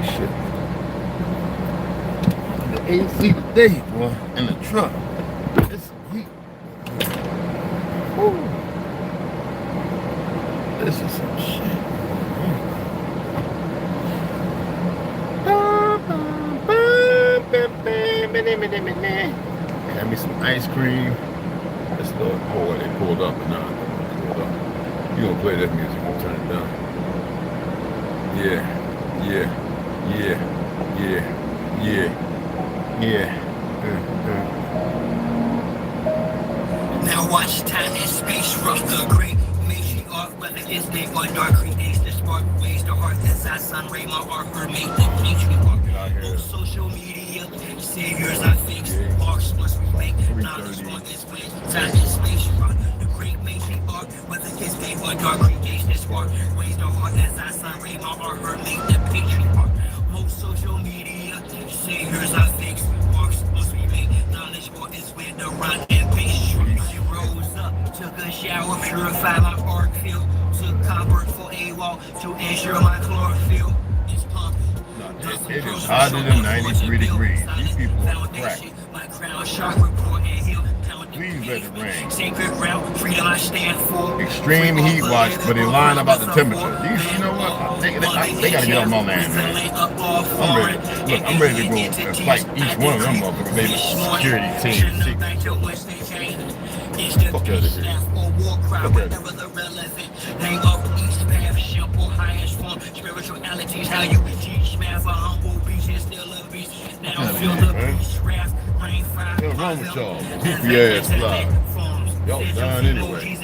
shit. The AC today, boy, in the truck. It's heat. Woo. This is some shit. Had me some ice cream. Let's go. Oh, they pulled up, but now they pulled up. You gonna play that music? You gonna turn it down? Yeah. Now watch time and space rock the great matriarch, whether it's day or dark, creates the spark, ways the heart as I sun ray my art, her make the patriarch. Most social media, saviors I fix, marks must we make, knowledge on its way, time and space rock the great matriarch, whether it's day or dark, creates the spark, ways the heart as I sun ray my art, her make the patriarch. Most social media, saviors I fix, marks must we make, knowledge on its way, the run and pace. I rose up, took a shower, purify my art field, took copper for a wall to ensure my chlorophyll is pumping. It is hotter than 93 degrees. These people are cracked. Please let it rain. Extreme heat watch, but they lying about the temperature. These, you know what? They gotta get off my land, man. I'm ready to go and fight each one of them motherfuckers. Maybe security team. Fuck out of here. Fuck out of here. Spiritualities, how you teach math, a humble beast is still a beast. Now feel the beast wrath, rain fire. What's wrong with y'all? Goofy ass fly. Y'all done anyway.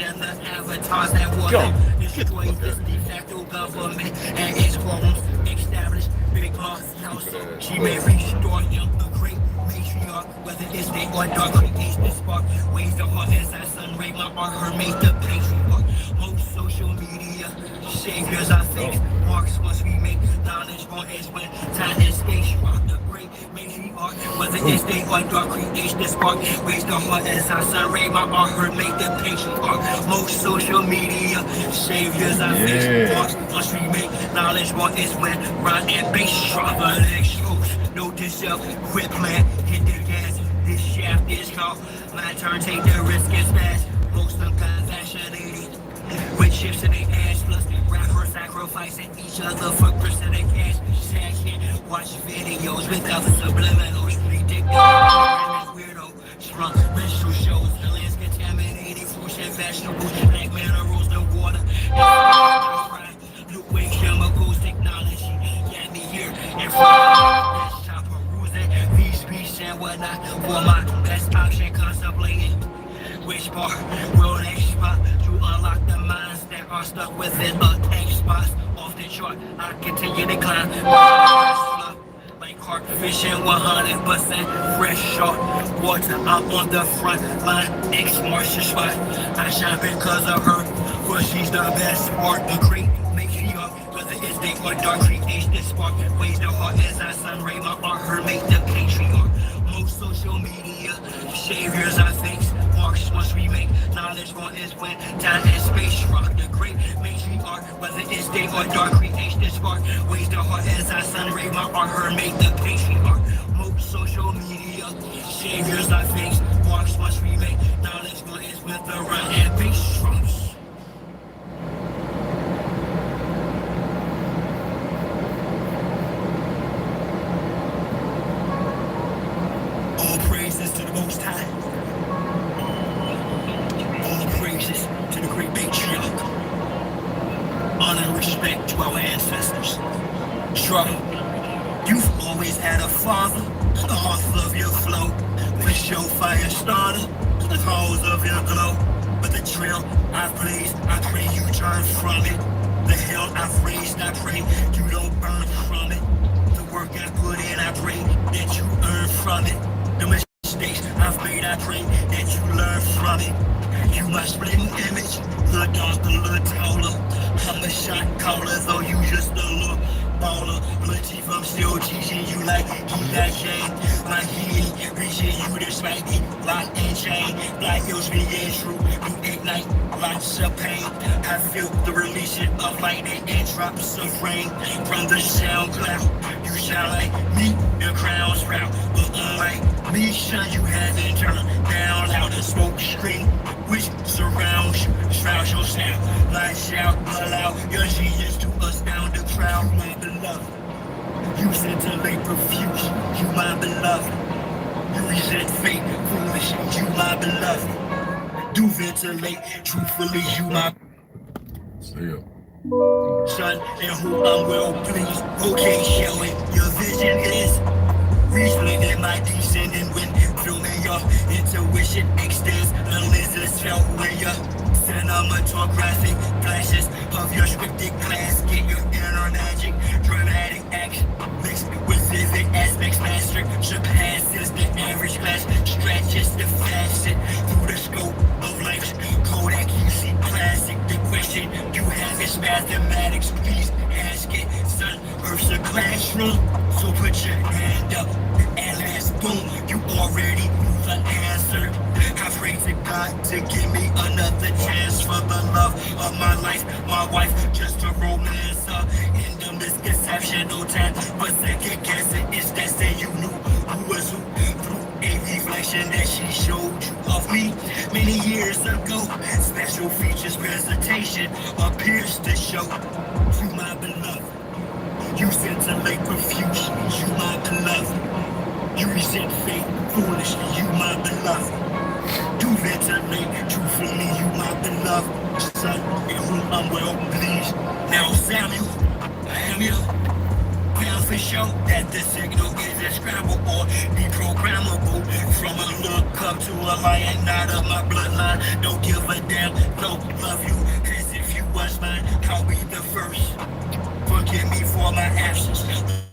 Go. Get the fuck out of here. De facto government and its forms established big boss house. She may restore young, the great matriarch, whether it's day or dark, creates the spark. Ways the heart as I sun ray my art, her make the patriarch. Most social media, saviors I fix, marks must we make, knowledge on its way, time and space rock the great matriarch, whether it's day or dark, creates the spark. Ways the heart as I sun ray my art, her make the patriarch. Most social media, saviors I fix, marks must we make, knowledge on its way, run and base rock the legs loose. Note to self, quit plan, hit the gas, this shaft is called, my turn, take the risk and smash. Most of guys vaccinated with chips in their ass, plus the rappers sacrificing each other for percent of cash. Session, watch videos with other subliminals, ridiculous, weirdo, strong menstrual shows, the lands contaminated, fruits and vegetables, black minerals, the water, new way chemicals, technology, get me here and from shop perusing, these beats and whatnot, for my best option contemplating. Which bar will next spot to unlock the minds that are stuck within a X spots off the chart? I continue to climb like carp fishing, 100% fresh shark water. I'm on the front line, X marks the spot. I shine because of her, for she's the best part. The great matriarch, whether it's day or dark, creates the spark. Ways the heart as I sun ray my art, her make the patriarch. Most social media, saviors I face, marks must we make, knowledge on its way, time and space rock the great matriarch, whether it's day or dark, creates the spark. Ways the heart as I sun ray my art, her make the patriarch. Most social media, saviors I face, marks must we make, knowledge on its way, the run and base rocks. All praises to the Most High. All praises to the great patriarch. Honor and respect to our ancestors. Jah, you've always had a father, the author of your flow, with your fire starter, the cause of your glow. But the trail I've blazed, I pray you turn from it. The hell I've raised, I pray you don't burn from it. The work I put in, I pray that you earn from it. The mistakes I've made, I pray that you learn from it. You my splitting image, the darker, the taller. I'm a shot caller, though you just a little baller. Latif, I'm still teaching you like he got Jane. My healing, reaching you despite the lock and chain. Black hills being true, you ignite lots of pain. I feel the releasing of lightning and drops of rain from the sound cloud. You shine like me, the crowd's proud. But unlike me, son, you haven't turned down loud. The smoke screen which surrounds you, shrouds your sound. Lights out, allow your genius to astound the crowd. You my beloved, you scintillate profuse. You my beloved, you resent fate, foolish. You my beloved, do ventilate truthfully. You my son, and who I'm well pleased. Okay, show it. Your vision is resplendent, my descending when filming your intuition extends. The lenses felt when your cinematographic flashes of your scripted class. Get your inner magic, dramatic action mixed with vivid aspects. Master surpasses the average class, stretches the facet through the scope of life's Kodak. You see classic. The question you have is mathematics. Please ask it, son. Earth's a classroom, so put your hand up. And last boom, you already knew the answer. I pray to God to give me another chance for the love of my life. My wife, just a romance. In the misconception, no time for second guessing. It's that say you knew who was who through a reflection that she showed you of me many years ago. Special features presentation appears to show you my beloved. You scintillate profuse. You my beloved. You resent fate, foolish. You my beloved. Do ventilate truthfully. You my beloved son, in whom I'm well pleased. Now Samuel, I am you. Now for sure that the signal is inscribable or deprogrammable. From a look up to a lion, not of my bloodline. Don't give a damn, don't love you as if you was mine. I'll be the first. Forgive me for my absence.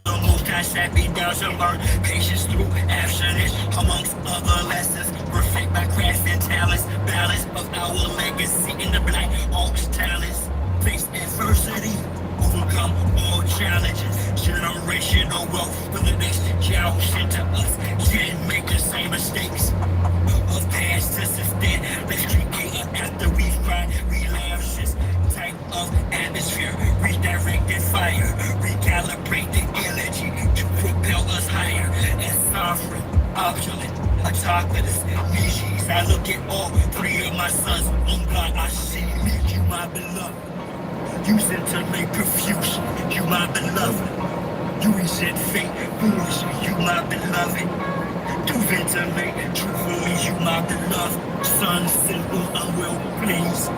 The most I sat me down to learn patience through abstinence. Amongst other lessons, perfect my craft and talents. Balance of our legacy in the black oaks talents. Face adversity, overcome all challenges. Generational wealth for the next generation to us. Can't make the same mistakes of past to sustain. Let's create an after we've cried relapses. Type of atmosphere, redirected fire, recalibrate the energy to propel us higher. And sovereign, opulent, autocratic species. I look at all three of my sons. On God, I see me. You my beloved. You scintillate profuse. You my beloved. You resent fate, foolish. You my beloved. Do ventilate truthfully. You my beloved. Son, simple, I'm well pleased.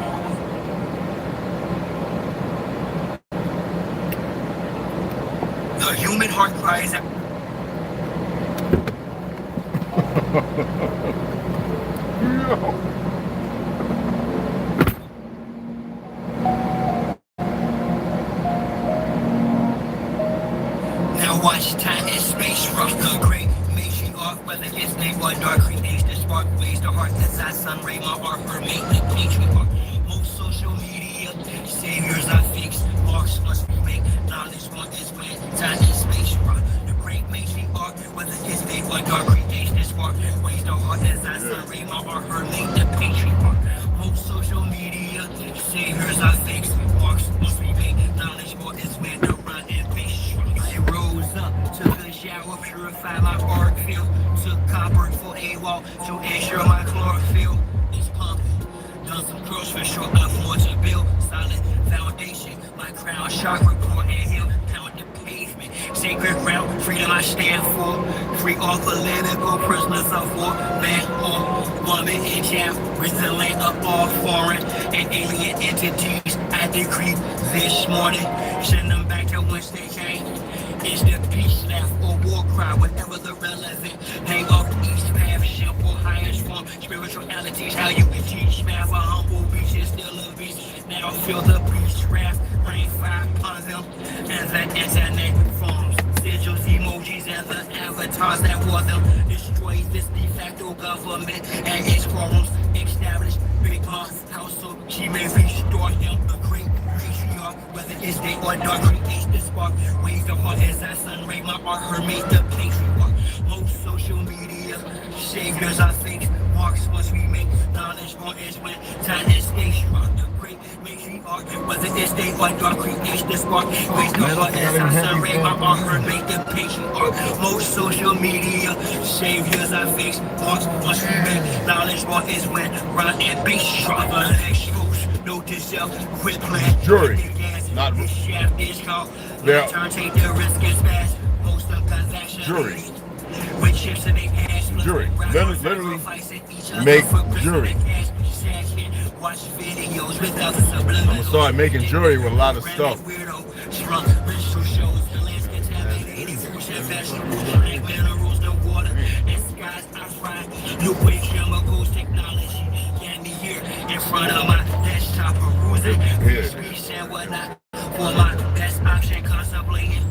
The human heart cries out. Now watch time and space rock the great matriarch, whether it's name or dark, creates the spark, ways the heart, that's our sun ray, my art, her mate, the patriarch. Most social media saviors are fixed, marks must be made, knowledge one is when time and space rock the great matriarch, whether it's name or dark, creates the spark, ways the heart, that's our sun ray, my art, her mate, the patriarch. Most social media saviors are fixed, marks must be made, knowledge one is when the run and pace rock. I rose up, took a shower, purified my arc field, took copper for a wall to ensure my chlorophyll is pumping. Done some curls for sure, I've more to build, solid foundation, my crown chakra, core and hill, pound the pavement, sacred ground, freedom I stand for, free all political prisoners of war, man or woman in jail, prison land of all foreign and alien entities. I decree this morning, send them back to whence they came. Is the peace laugh or war cry, whatever the relevant name of each path, simple, highest form, spiritualities, how you can teach math, a humble beach is still a beast. Now feel the beach raft, rain fire upon them, and the internet forms, sigils, emojis, and the avatars that wore them. Destroy this de facto government and its quorums, establish big boss household, she may restore him, the great matriarch, whether it's day or dark, creates the spark, waves the heart as I sun ray, my art, her mate, the patriarch. Most social media saviors are fake, marks must we make, knowledge more is when time and space rock, the great matriarch. Whether it's day or dark, creation the spark. Waste the heart as I surrey my art, make the patriarch. Most social media saviors I face. Marks must we make. Knowledge what is when run and base drop. Expose, note to self, quit playing. Jury, not yeah. Turn take the risk is fast. Most of transaction. Jury. With chips in their ass. Jury. Literally make jury. Watch videos without the subliminal. I'm gonna start making jewelry with a lot of stuff. New way chemicals, technology, get me here in front of my desktop, perusing speech and whatnot. For my best option, contemplating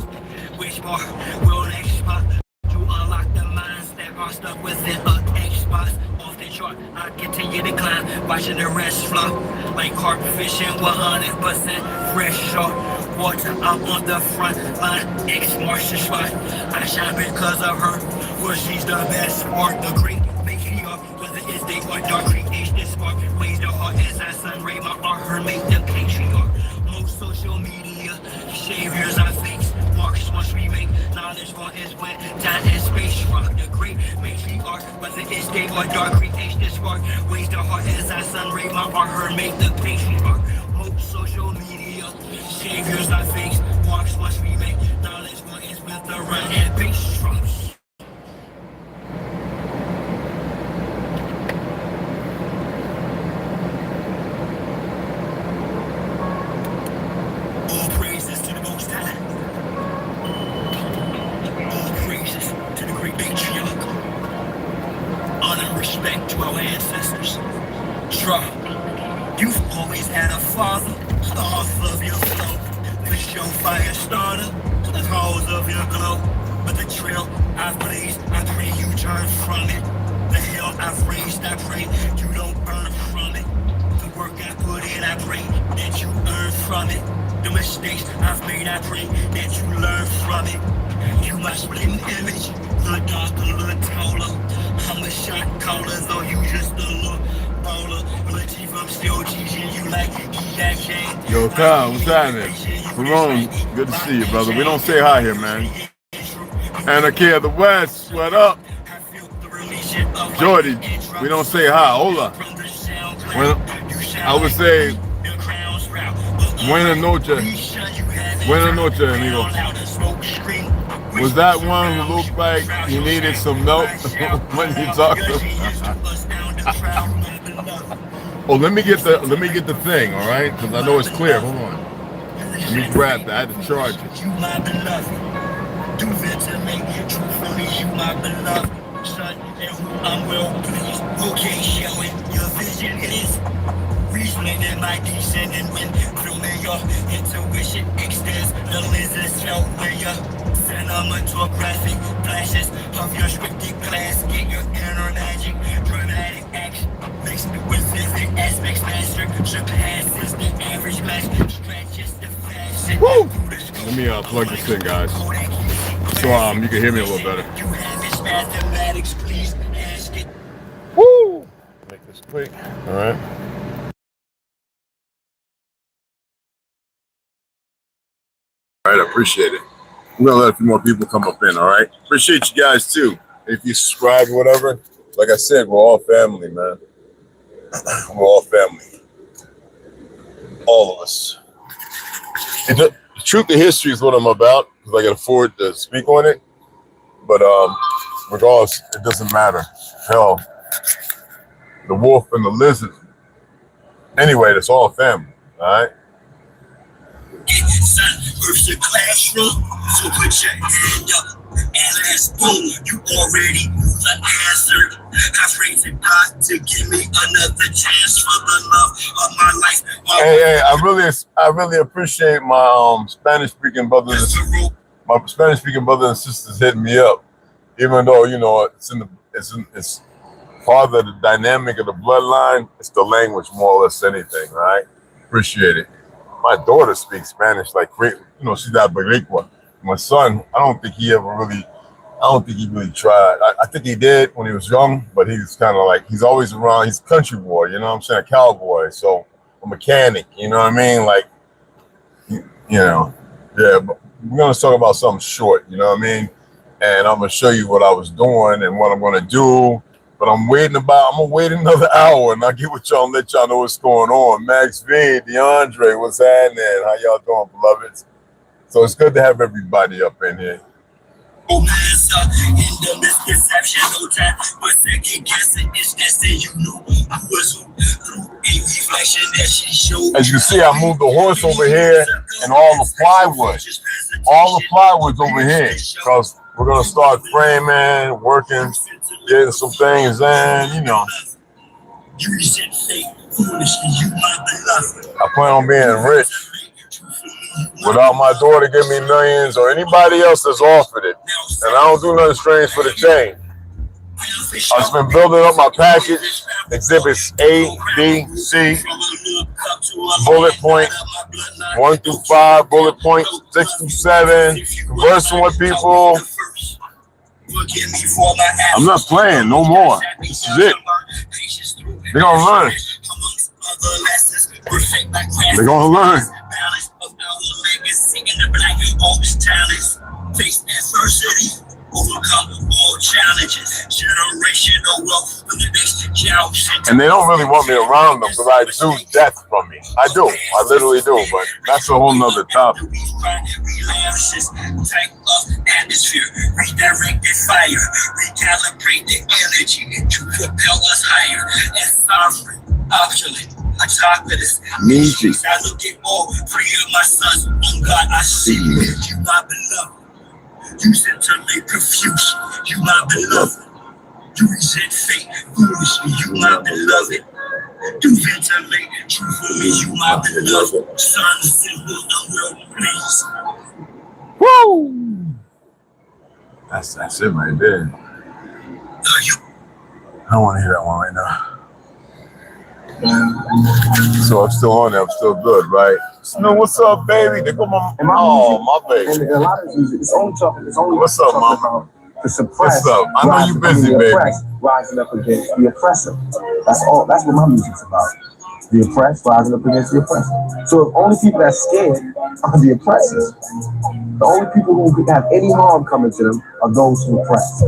which bar will next spot to unlock the minds that are stuck within a Xbox. Off the chart, I continue to climb, watching the rest flop like carp fishing, 100% fresh shark water. I'm on the front line, X-Martial spot. I shine because of her, well she's the best sport, the great matriarch. Whether it's day or dark, creation the spark. Ways the heart as I sunray my art, her make the patriarch. Most social media saviors I face. Marks once we make knowledge what is when time and space rock the great matriarch. Whether it's day or dark, creation the spark. Ways the heart as I sunray my art, her make the patriarch. Most social media saviors I face. Marks once we make knowledge what is with the run and bass drops. All praises to the Most High. All praises to the great patriarch. Honor and respect to our ancestors. Jah, you've always had a father, the author of your flow. The show fire starter, the cause of your glow. But the trail I've blazed, I pray you turn from it. The hell I've raised, I pray you don't burn from it. The work I put in, I pray that you earn from it. The mistakes I've made, I pray that you learn from it. You my splitting image, the darker, the taller. I'm a shot caller, though you just a little baller. But chief, I'm still teaching you like E. Yo, Kyle, what's happening? Ramon, good to see you, brother. We don't say hi here, man. Anarchy of the West, what up? Jordy, we don't say hi. Hola. When, I would say, buena noche. Buena noche, amigo. Was that one who looked like he needed some milk when you talked to him? Oh, let me get the thing, all right? Because I know it's clear. Hold on. Let me grab that. I had to charge it. You my beloved. Do ventilate. Truthfully, you my beloved son, and who I'm well pleased. Okay, showing your vision is reasoning in my descending when filming your intuition extends the lenses show where your cinematographic flashes of your scripted class. Get your inner magic, dramatic action mixed with physics aspects master surpasses the average match, stretches the fashion. Woo! Let me plug this in, guys, so you can hear me a little better. You have this mathematics, please ask it. Woo! Make this quick. All right. All right, I appreciate it. I'm gonna let a few more people come up in. All right, appreciate you guys too. If you subscribe or whatever, like I said, we're all family, man. We're all family. All of us. And the truth of history is what I'm about because I can afford to speak on it. But regardless, it doesn't matter. Hell, the wolf and the lizard. Anyway, that's all family. All right. First the classroom, so put your hand up and let's boom. You already knew the answer. I pray to God to give me another chance for the love of my life. Hey, I really appreciate my Spanish speaking brothers and sisters hitting me up. Even though it's part of the dynamic of the bloodline, it's the language more or less anything, right? Appreciate it. My daughter speaks Spanish like great, she's that Boricua. My son, I don't think he really tried. I think he did when he was young, but he's kind of like, he's always around, he's a country boy, you know what I'm saying, a cowboy. So a mechanic. You know what I mean? Like, you know, yeah. But we're gonna talk about something short. You know what I mean? And I'm gonna show you what I was doing and what I'm gonna do. But I'm gonna wait another hour and I'll get with y'all and let y'all know what's going on. Max V, DeAndre, what's happening? How y'all doing, beloveds? So it's good to have everybody up in here. In the misconception, no time, but second guessing is just that you know I was through a reflection that she showed. As you see, I moved the horse over here and all the plywood's over here because we're gonna start framing, working, getting some things in, you know. I plan on being rich without my daughter giving me millions or anybody else that's offered it. And I don't do nothing strange for the change. I've just been building up my package, exhibits A, B, C, bullet point 1 through 5, bullet point 6 through 7, conversing with people. I'm not playing no more. This is it. They're gonna learn. They're gonna learn. Face adversity, overcome all challenges, generational wealth for the next generation. And they don't really want me around them because I exude death from me. I do. I literally do, but that's a whole nother topic. Type of atmosphere, redirect the fire, recalibrate the energy to propel us higher and sovereign, opulent. I talk to this music. I look at all 3 of my sons. On God, I see you, my beloved. You scintillate confusion, you my beloved. You resent fate, foolishly, you my beloved. You ventilate truthfully, you my beloved. Son, simple, unreal, please. Woo! That's it right there. I don't want to hear that one right now. So I'm still on there. I'm still good, right? Snow, what's up, baby? They go my baby. And a lot of music, it's only what's up, mama? To suppress. What's up? I know you busy, baby. Rising up against the oppressor. That's all. That's what my music's about. The oppressed rising up against the oppressor. So if only people that's scared are the oppressors. The only people who have any harm coming to them are those who oppress.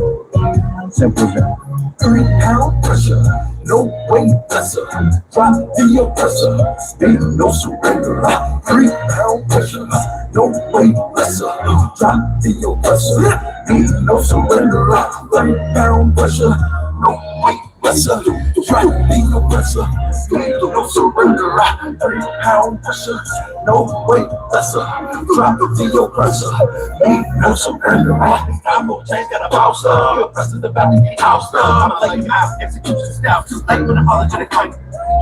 Simple as that. 3 pound pressure, no way lesser. Drop the oppressor, ain't no surrender. 3 pound pressure, no way lesser. Drop the oppressor, ain't no surrender. 3 pound pressure, no way lesser. Drop the oppressor, ain't no surrender. 3 pound pressure, no way lesser. Drop the oppressor, ain't no surrender. I'm gonna change, got a bounce up. The oppressor's about to get housed up. I'm like you out, execution style, too late with apologetic fight.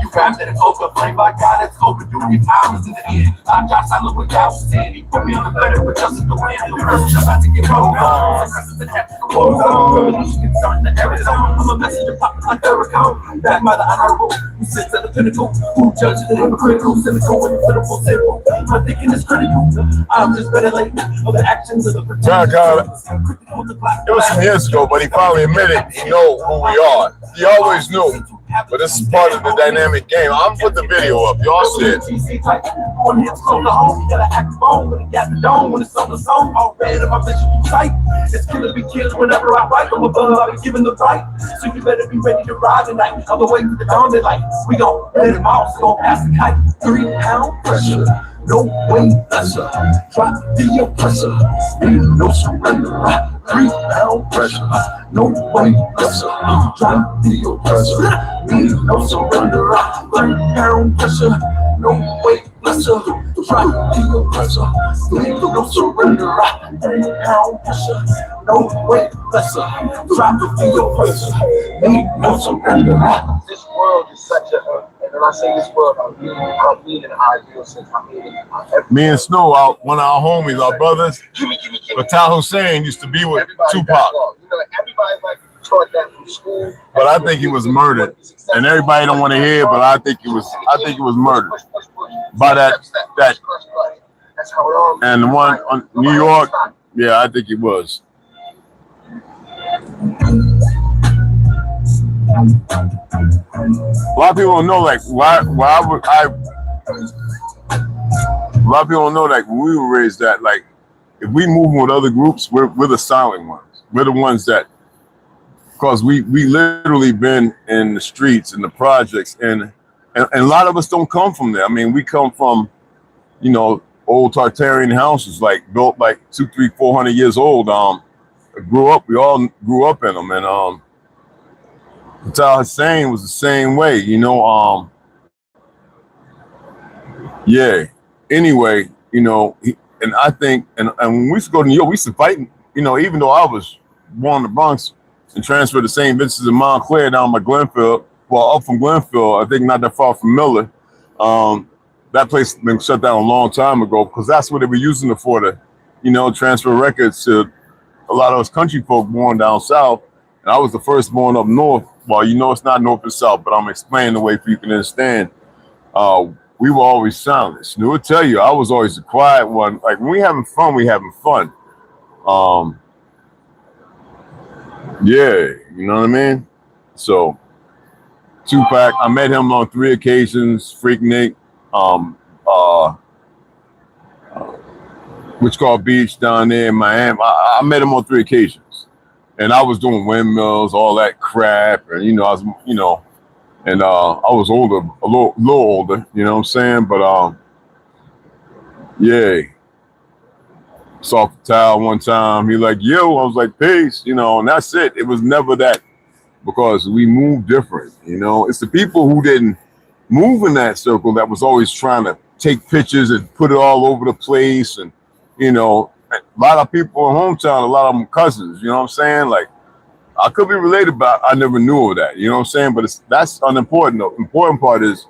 You grabbed at a coca, played by God, it's open, do your time is in the end. I'm Josh, I look what God was saying. He put me on the better with justice the way. The person's about to get rolled on. The tactical war zone. Revolution can start in the Arizona. I'm a messenger, pop like Ericon. Back by the honorable, who sits at the pinnacle, who judges the hypocritical, cynical, and pitiful, simple. My thinking is critical. I'm just ventilating of the actions of the it was some years ago, but he finally admitted he know who we are. He always knew. But this is part of the dynamic game. I'm put the video up. Y'all see it. One hit on the home, gotta act the bone when it got the dome, when it's on the song, all red of my vision sight. It's gonna be killed whenever I write from above, I'll be given the right. So you better be ready to ride tonight. All the way to the dawn daylight. We gon' let him off, so gon' pass the kite. 3 pound pressure, no way lesser. Drop the oppressor, ain't no surrender. 3 pound pressure, no way lesser. Drop the oppressor, ain't no surrender. 3 pound pressure, no way lesser. Drop the oppressor, ain't no surrender. 3 pound pressure, no way lesser. Drop the oppressor, ain't no surrender. This world is such a, and when I say this world, I'm meaning how I feel since I'm meaning. Me and Snow, one of our homies, our brothers, Fatah Hussein used to be with Tupac. You know, everybody like taught that from school. But I think he was murdered. And everybody don't want to hear, but I think he was murdered. By that and the one on New York, yeah, I think he was. A lot of people don't know, like, why would I A lot of people don't know that when we were raised that, like, if we move with other groups, we're the silent ones. We're the ones that, because we literally been in the streets and the projects, and a lot of us don't come from there. I mean, we come from, you know, old Tartarian houses, like built like 200, 300, 400 years old. We all grew up in them, and Fatah Hussein was the same way, you know. Yeah. Anyway, you know, and I think, and when we used to go to New York, we used to fight, you know, even though I was born in the Bronx and transferred to St. Vincent and Montclair down by Glenfield, well, up from Glenfield, I think not that far from Miller. That place been shut down a long time ago because that's what they were using it for, to, you know, transfer records to a lot of us country folk born down south. And I was the first born up north. Well, you know, it's not north and south, but I'm explaining the way for you can understand. We were always silent. And we'll tell you, I was always the quiet one. Like, when we having fun, we having fun. Yeah, you know what I mean? So, Tupac, I met him on 3 occasions. Freaknik, Wichita Beach down there in Miami. I met him on 3 occasions. And I was doing windmills, all that crap. And, you know, I was, you know, and I was older, a little older, you know what I'm saying? But yeah. Saw Fatah one time. He like, yo, I was like, peace, you know, and that's it. It was never that, because we moved different, you know. It's the people who didn't move in that circle that was always trying to take pictures and put it all over the place. And, you know, a lot of people in hometown, a lot of them cousins, you know what I'm saying? Like, I could be related, but I never knew of that. You know what I'm saying? But that's unimportant. The important part is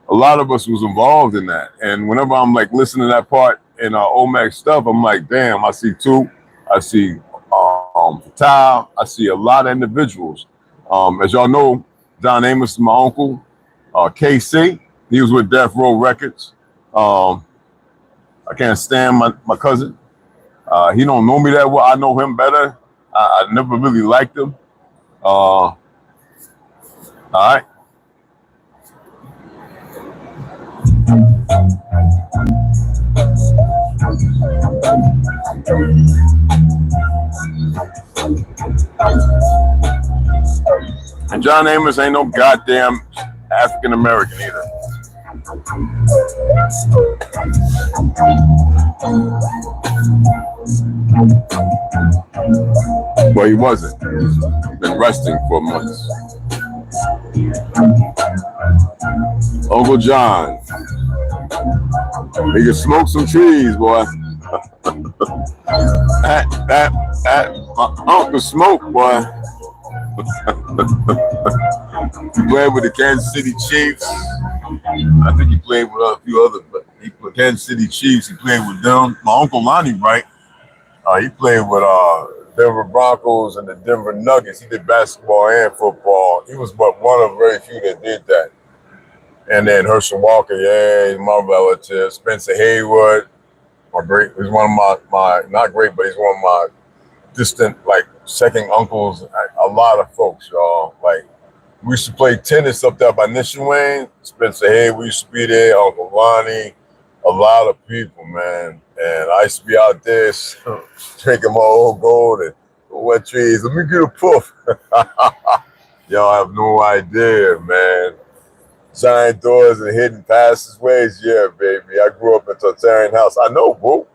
a lot of us was involved in that. And whenever I'm like listening to that part in OMAC stuff, I'm like, damn, I see two. I see Fatah. I see a lot of individuals. As y'all know, John Amos is my uncle. KC, he was with Death Row Records. I can't stand my cousin. He don't know me that well. I know him better. I never really liked him. All right. And John Amos ain't no goddamn African American either. Well, he wasn't. He's been resting for months. Uncle John. He can smoke some trees, boy. My uncle smoke, boy. He played with the Kansas City Chiefs. I think he played with a few others, but he played Kansas City Chiefs. He played with them. My uncle Lonnie Bright. He played with Denver Broncos and the Denver Nuggets. He did basketball and football. He was but one of very few that did that. And then Herschel Walker, yeah, he's my relative. Spencer Haywood, he's one of my not great, but he's one of my distant, like, second uncles. A lot of folks, y'all. Like, we used to play tennis up there by Nishawane. Spencer Haywood used to be there. Uncle Lonnie, a lot of people, man. And I used to be out there drinking my old gold and wet trees. Let me get a puff. Y'all have no idea, man. Giant doors and hidden passageways. Yeah, baby. I grew up in a Tartarian house. I know, bro.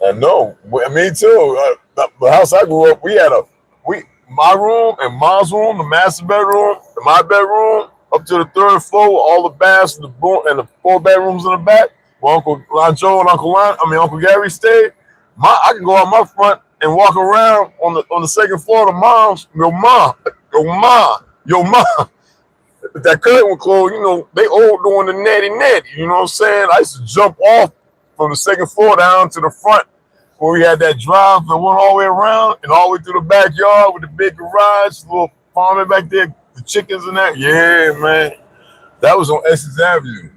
I know. Me too. The house I grew up, we had my room and Ma's room, the master bedroom, my bedroom, up to the 3rd floor, all the baths and the 4 bedrooms in the back. Where Uncle Joe and Uncle Gary stayed. I can go out my front and walk around on the 2nd floor to Mom's. Yo, Ma. That curtain was closed, you know, they all doing the natty, you know what I'm saying? I used to jump off from the 2nd floor down to the front where we had that drive that went all the way around and all the way through the backyard with the big garage, little farming back there, the chickens and that. Yeah, man. That was on Essex Avenue.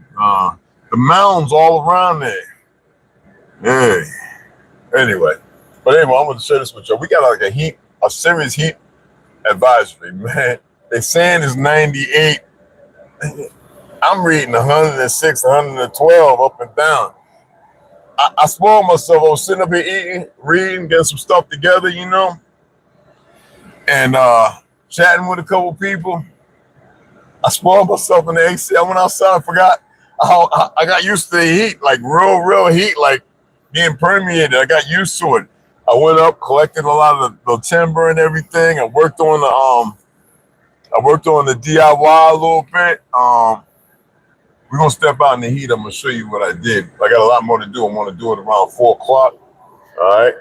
The mounds all around there. Yeah. Anyway. But anyway, I'm going to share this with y'all. We got like a serious heat advisory, man. They saying it's 98. I'm reading 106, 112 up and down. I spoiled myself. I was sitting up here eating, reading, getting some stuff together, you know, and chatting with a couple people. I spoiled myself in the AC. I went outside. I forgot how I got used to the heat, like real heat, like being permeated. I got used to it. I went up, collected a lot of the timber and everything. I worked on the DIY a little bit. We're gonna step out in the heat. I'm gonna show you what I did. I got a lot more to do. I want to do it around 4 o'clock. All right.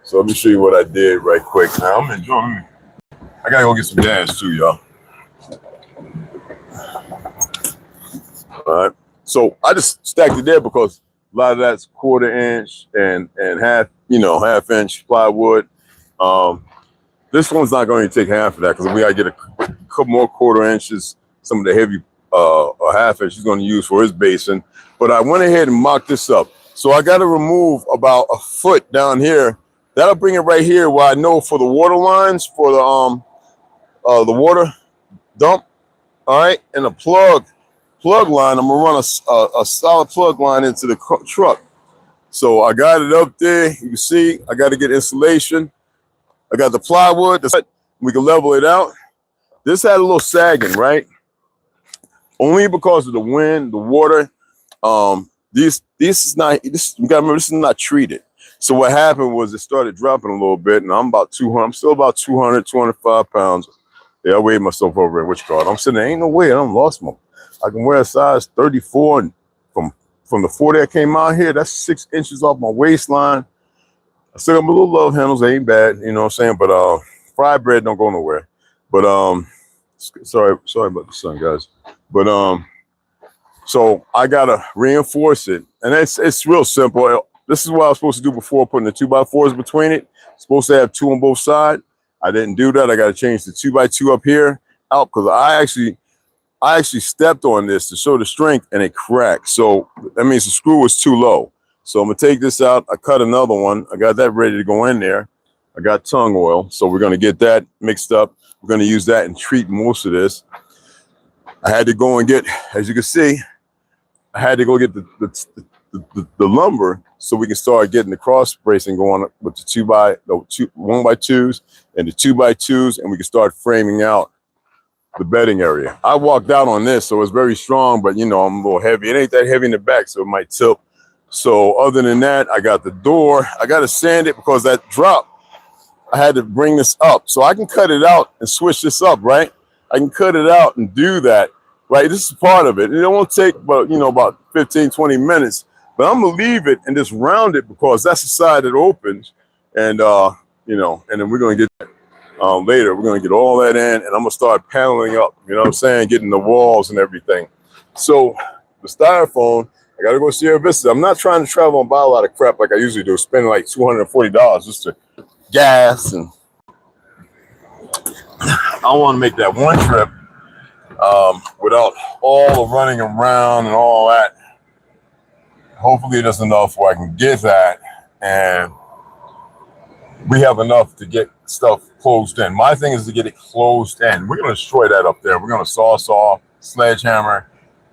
So let me show you what I did right quick. Now I'm enjoying it. I gotta go get some gas too, y'all. All right. So I just stacked it there because a lot of that's 1/4 inch and half, you know, 1/2 inch plywood. This one's not going to take half of that because we gotta get a couple more 1/4 inches. Some of the heavy a 1/2 inch he's going to use for his basin. But I went ahead and mocked this up. So I got to remove about 1 foot down here. That'll bring it right here where I know for the water lines for the water dump. All right, and a plug line. I'm gonna run a solid plug line into the truck. So I got it up there. You can see I got to get insulation. I got the plywood. We can level it out. This had a little sagging, right? Only because of the wind, the water. This is not. You gotta remember, this is not treated. So what happened was it started dropping a little bit, and I'm about 200. I'm still about 200, 205 pounds. Yeah, I weighed myself over at which card. I'm sitting there, ain't no way. I'm lost more. I can wear a size 34, and from the 40 that came out here, that's 6 inches off my waistline. I still got my little love handles. They ain't bad, you know what I'm saying. But fried bread don't go nowhere. But sorry about the sun, guys. But so I gotta reinforce it, and it's real simple. This is what I was supposed to do before putting the 2x4s between it. Supposed to have 2 on both sides. I didn't do that. I got to change the 2x2 up here out because I actually stepped on this to show the strength and it cracked. So that means the screw was too low. So I'm gonna take this out. I cut another one. I got that ready to go in there. I got tongue oil, so we're gonna get that mixed up. We're gonna use that and treat most of this. I had to go and get, as you can see, I had to go get the lumber so we can start getting the cross bracing going with the 1x2s and the 2x2s, and we can start framing out the bedding area. I walked out on this, so it's very strong, but you know, I'm a little heavy. It ain't that heavy in the back, so it might tilt. So other than that, I got the door. I got to sand it because that drop, I had to bring this up. So I can cut it out and switch this up, right? I can cut it out and do that, right? This is part of it. It won't take, but you know, about 15, 20 minutes. But I'm gonna leave it and just round it because that's the side that opens, and you know, and then we're gonna get later. We're gonna get all that in, and I'm gonna start paneling up. You know what I'm saying? Getting the walls and everything. So the styrofoam, I gotta go see a Vista. I'm not trying to travel and buy a lot of crap like I usually do. Spend like $240 just to gas, and I want to make that one trip without all the running around and all that. Hopefully there's enough where I can get that and we have enough to get stuff closed in. My thing is to get it closed in. We're going to destroy that up there. We're going to saw, sledgehammer.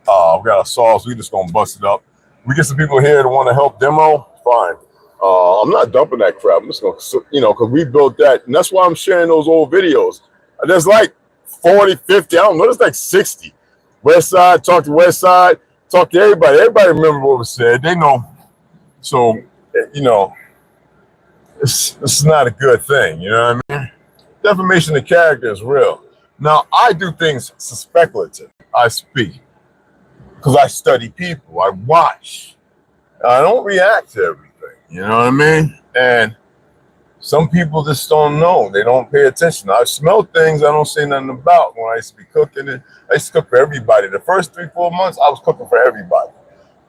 We got a saw, so we're just going to bust it up. We get some people here that want to help demo, fine. I'm not dumping that crap. I'm just going to, you know, because we built that. And that's why I'm sharing those old videos. There's like 40, 50, I don't know. There's like 60. West Side, talk to West Side. Talk to everybody. Everybody remember what was said. They know. So, you know, this is not a good thing. You know what I mean? Defamation of character is real. Now, I do things speculative. I speak because I study people. I watch. I don't react to everything. You know what I mean? And some people just don't know. They don't pay attention. I smell things I don't say nothing about when I used to be cooking it. I used to cook for everybody. The first 3-4 months, I was cooking for everybody.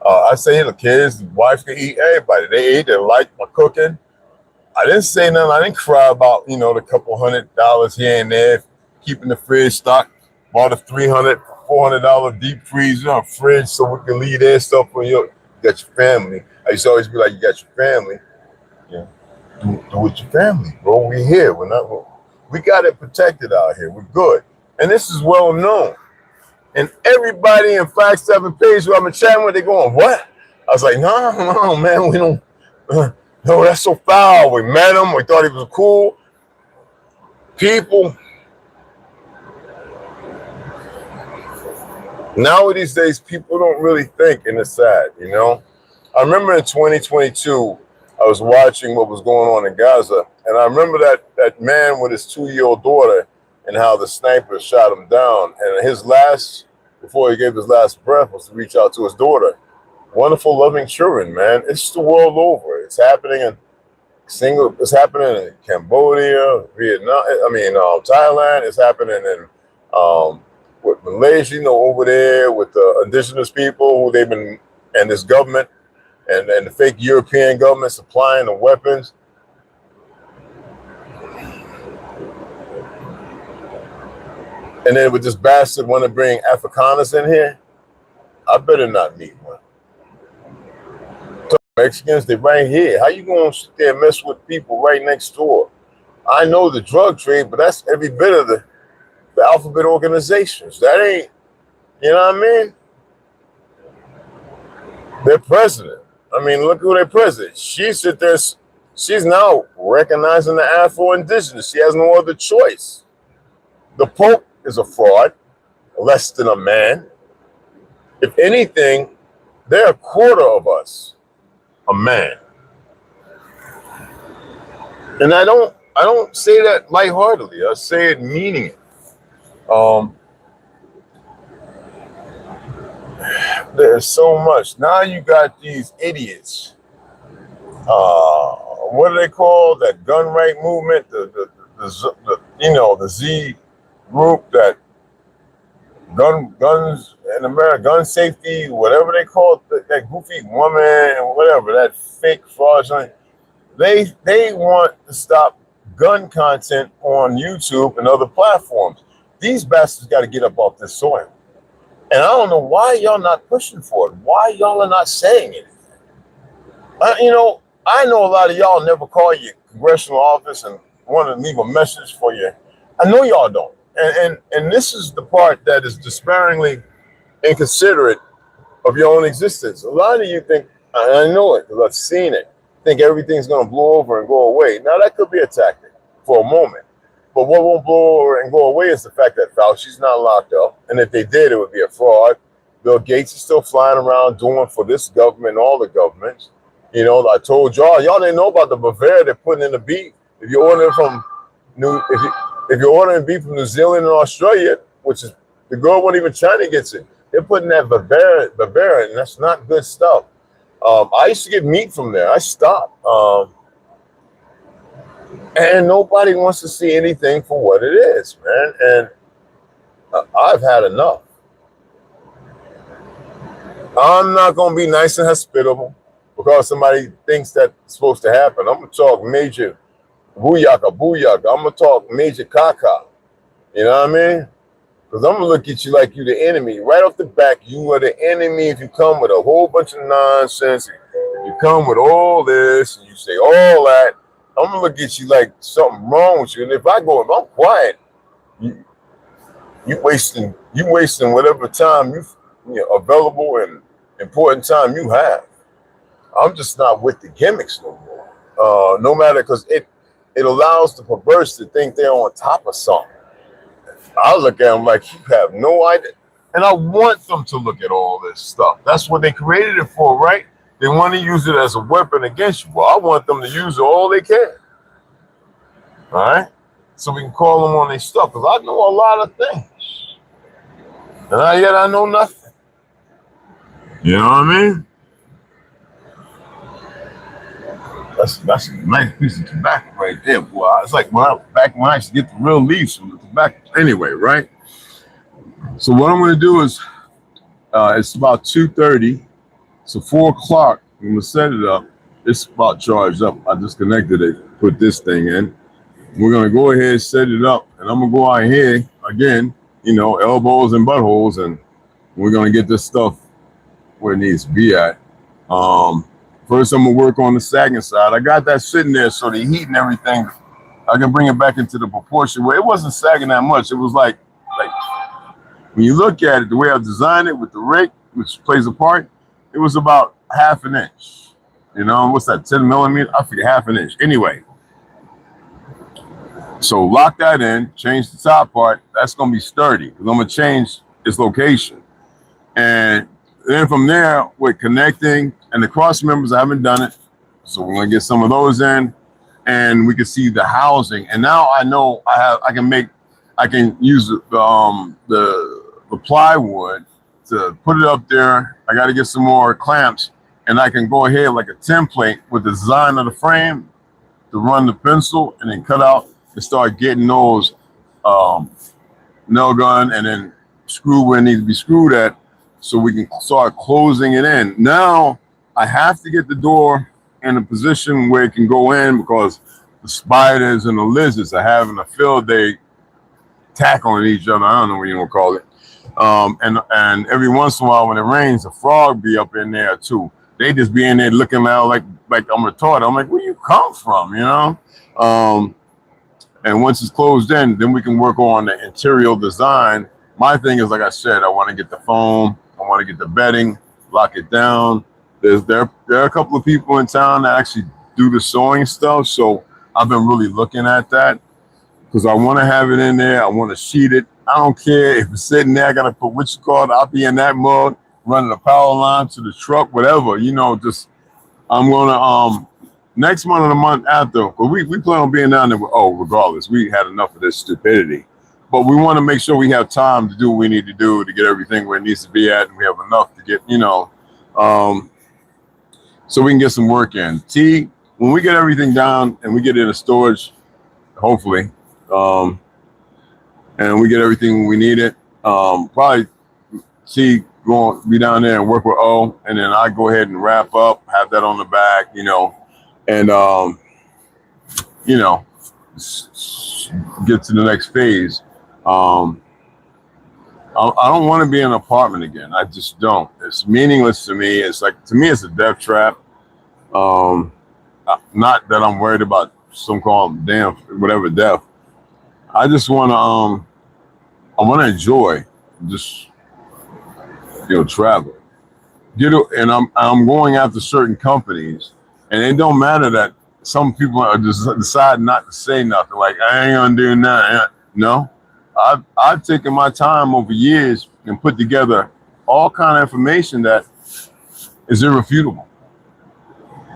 I say, hey, the kids, the wife can eat, everybody. They ate, they liked my cooking. I didn't say nothing. I didn't cry about, you know, the couple $100 here and there, keeping the fridge stocked. Bought a $300, $400 deep freezer, a fridge so we can leave their stuff for you. You got your family. I used to always be like, you got your family. Yeah. Do with your family, bro. We here. We got it protected out here. We're good. And this is well known. And everybody in 5-7 pages who I've been chatting with, they going, what? I was like, no, man, we don't. No, that's so foul. We met him. We thought he was cool. People. Nowadays, people don't really think, and it's sad, you know? I remember in 2022, I was watching what was going on in Gaza, and I remember that man with his 2-year-old daughter and how the sniper shot him down. And his last, before he gave his last breath, was to reach out to his daughter. Wonderful, loving children, man. It's the world over. It's happening in it's happening in Cambodia, Vietnam, Thailand. It's happening in with Malaysia, you know, over there with the indigenous people who they've been, and this government and the fake European government supplying the weapons. And then with this bastard want to bring Afrikaners in here, I better not meet one. So Mexicans, they're right here. How you going to sit there and mess with people right next door? I know the drug trade, but that's every bit of the alphabet organizations. That ain't, you know what I mean? Their president. I mean, look who their president. She sit there, she's now recognizing the Afro-Indigenous. She has no other choice. The Pope is a fraud, less than a man. If anything, they're a quarter of us, a man. And I don't say that lightheartedly. I say it meaning it. There's so much. Now you got these idiots. What do they call that gun right movement? The Z group that guns in America, gun safety, whatever they call it, that goofy woman and whatever, that fake fraudulent. They want to stop gun content on YouTube and other platforms. These bastards got to get up off this soil. And I don't know why y'all not pushing for it. Why y'all are not saying anything. I know a lot of y'all never call your congressional office and want to leave a message for you. I know y'all don't. And this is the part that is despairingly inconsiderate of your own existence. A lot of you think, and I know it because I've seen it, think everything's going to blow over and go away. Now, that could be a tactic for a moment. But what won't blow over and go away is the fact that Fauci's not locked up. And if they did, it would be a fraud. Bill Gates is still flying around doing for this government and all the governments. You know, I told y'all didn't know about the Bavaria they're putting in the beef. If you're ordering from if you're ordering beef from New Zealand and Australia, which is the girl wasn't even China gets it, they're putting that Bavaria, and that's not good stuff. I used to get meat from there. I stopped. And nobody wants to see anything for what it is, man. And I've had enough. I'm not going to be nice and hospitable because somebody thinks that's supposed to happen. I'm going to talk major booyaka. I'm going to talk major caca. You know what I mean? Because I'm going to look at you like you're the enemy. Right off the back, you are the enemy if you come with a whole bunch of nonsense. If you come with all this and you say all that, I'm going to look at you like something wrong with you. And if I'm quiet, you wasting whatever time you available and important time you have. I'm just not with the gimmicks no more. No matter, because it allows the perverse to think they're on top of something. I look at them like you have no idea. And I want them to look at all this stuff. That's what they created it for, right? They want to use it as a weapon against you. Well, I want them to use it all they can. All right? So we can call them on their stuff. Because I know a lot of things. And yet I know nothing. You know what I mean? That's a nice piece of tobacco right there, boy. It's like when I used to get the real leaves from the tobacco. Anyway, right? So what I'm going to do is, it's about 2:30. So 4 o'clock, I'm going to set it up. It's about charged up. I disconnected it, put this thing in. We're going to go ahead, set it up, and I'm going to go out here, again, elbows and buttholes, and we're going to get this stuff where it needs to be at. First, I'm going to work on the sagging side. I got that sitting there so the heat and everything, I can bring it back into the proportion where it wasn't sagging that much. It was like When you look at it, the way I designed it with the rake, which plays a part, it was about ½ an inch. You know, what's that, 10 millimeters? I forget, ½ an inch. Anyway, so lock that in, change the top part. That's going to be sturdy because I'm going to change its location. And then from there, we're connecting, and the cross members, I haven't done it. So we're going to get some of those in, and we can see the housing. And now I know I can use the plywood to put it up there. I got to get some more clamps, and I can go ahead like a template with the design of the frame to run the pencil and then cut out and start getting those nail gun and then screw where it needs to be screwed at so we can start closing it in. Now I have to get the door in a position where it can go in because the spiders and the lizards are having a field day tackling each other. I don't know what you want to call it. And every once in a while when it rains, a frog be up in there too. They just be in there looking out like I'm retarded. I'm like, where you come from, you know? And once it's closed in, then we can work on the interior design. My thing is, like I said, I want to get the foam, I want to get the bedding, lock it down. There are a couple of people in town that actually do the sewing stuff, so I've been really looking at that because I want to have it in there. I want to sheet it. I don't care if it's sitting there. I got to put what you call it. I'll be in that mode, running the power line to the truck, whatever. You know, just I'm gonna next month or the month after. But we plan on being down there. Regardless, we had enough of this stupidity. But we want to make sure we have time to do what we need to do to get everything where it needs to be at, and we have enough to get, you know, so we can get some work in. When we get everything down and we get it in storage, hopefully, and we get everything we need it, probably going to be down there and work with O, and then I go ahead and wrap up, have that on the back, you know, and you know, get to the next phase. I don't want to be in an apartment again. I just don't. It's meaningless to me. It's like, to me, it's a death trap. Not that I'm worried about some called damn whatever death. I just want to enjoy just, you know, travel. And I'm going after certain companies, and it don't matter that some people are just decide not to say nothing. Like, I ain't gonna do nothing. No, I've taken my time over years and put together all kind of information that is irrefutable.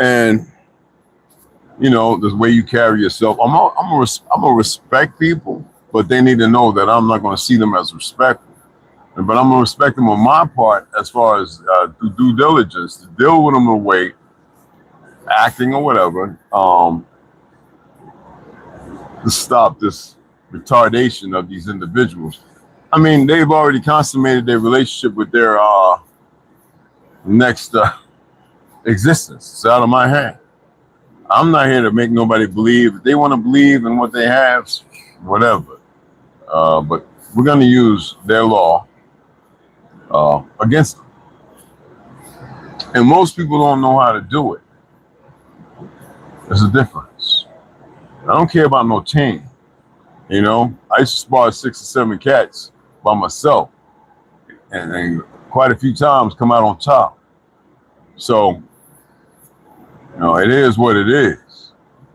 And you know, the way you carry yourself, I'm gonna respect people, but they need to know that I'm not gonna see them as respectful. But I'm gonna respect them on my part as far as due diligence to deal with them in a way, acting or whatever, to stop this retardation of these individuals. I mean, they've already consummated their relationship with their next existence. It's out of my hand. I'm not here to make nobody believe. If they want to believe in what they have, whatever. But we're going to use their law against them. And most people don't know how to do it. There's a difference. I don't care about no team. You know, I used to spar 6 or 7 cats by myself, and quite a few times come out on top. So, you know, it is what it is.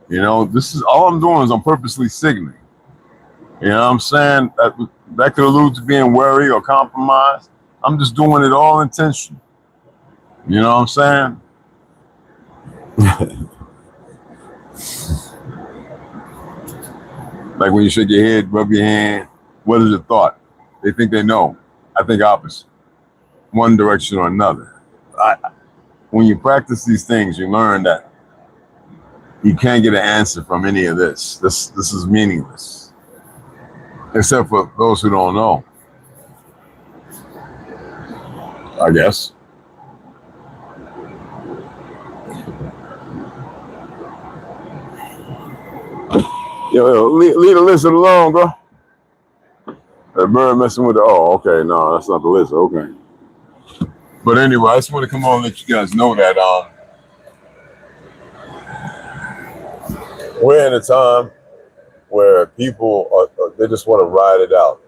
You know, this is all I'm doing is I'm purposely signaling. You know what I'm saying? That could allude to being wary or compromised. I'm just doing it all intentional. You know what I'm saying? Like when you shake your head, rub your hand, what is your thought? They think they know. I think opposite. One direction or another. When you practice these things, you learn that you can't get an answer from any of this. This is meaningless. Except for those who don't know, I guess. Yo, leave the lizard alone, bro. That bird messing with the, oh, okay, no, that's not the lizard, okay. But anyway, I just want to come on and let you guys know that we're in a time where people they just want to ride it out.